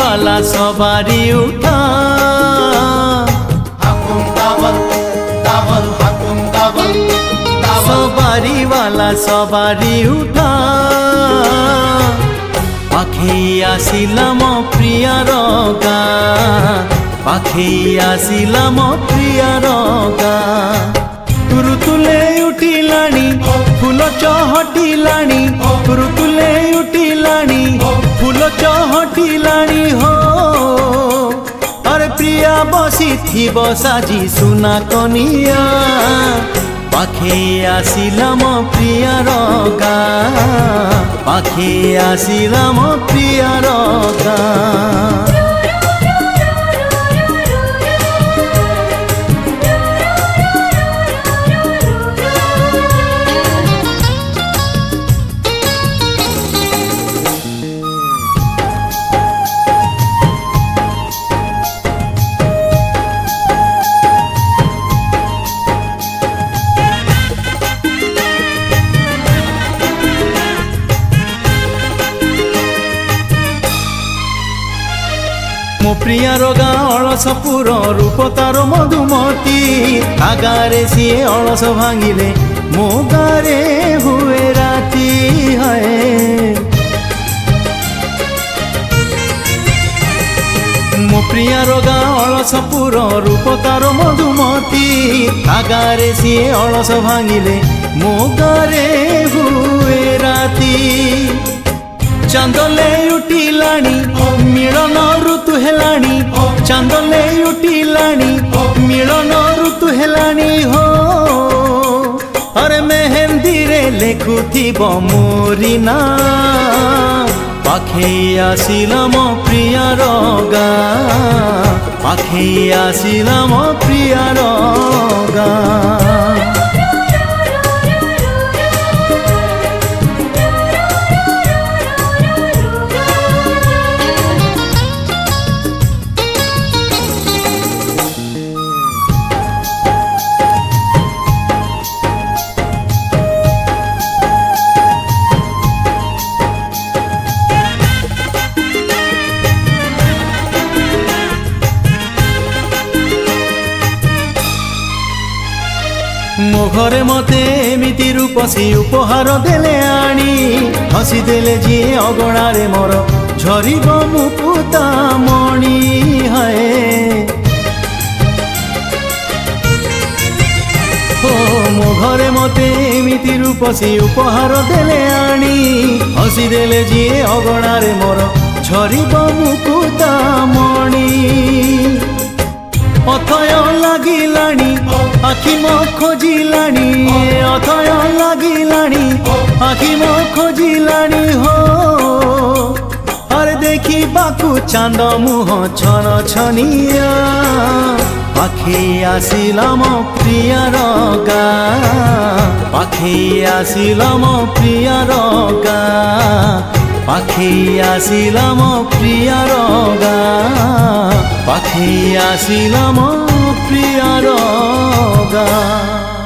वाला सवारी उठा हाकुम दावल दावल हाकुम दावल दावल सवारी वाला सवारी उठा पाखे आसिला मो प्रियार गाँ पाखे आसिला मो प्रियार गाँ ऋतुले उठिलाणी फूल चहटिलाणी ऋतुले उठिलाणी फूल चहटिलाणी हो अरे प्रिया बसी थिब साजी सुना कनिया पाखे आसिला मो प्रियार गाँ पाखे आसिला मो प्रियार गाँ मो प्रियार गाँ अलसपुर रूप तार मधुमती आगारे सीए अलस भांगिले मो गारे हुए राती है मो प्रियार गाँ अलसपुर रूप तार मधुमती आगारे सीए अलस भांगिले मो गारे हुए राती चांदले उठिलाणी मिलन ऋतु हेलाणी चांदले उठिलाणी मिलन ऋतु हेलाणी हो अरे मेहंदी रे लेखुथिब मोरी ना पाखे आसिला मो प्रियार गाँ पाखे आसिला मो प्रियार गाँ मो घरे मते एमिति रूपसी उपहार देले आनी हसी देले जी अगणारे मोर झरिब मुकुता मणि है हो मो घरे मते एमिति रूपसी उपहार देले आनी हसी देले जी अगणारे मोर झरिब मुकुता मणि अथय लागिलाणी आखि मो खोजिलाणी अथय लागिलाणी आखि मो खोजिलाणी हो अरे देखी बाकू चांद मुह छन छनिया पाखे आसिला मो प्रियार गाँ पाखे आसिला मो प्रियार गाँ पाखे आसिला मो प्रियार गाँ पाखे आसिला मो प्रियार गाँ।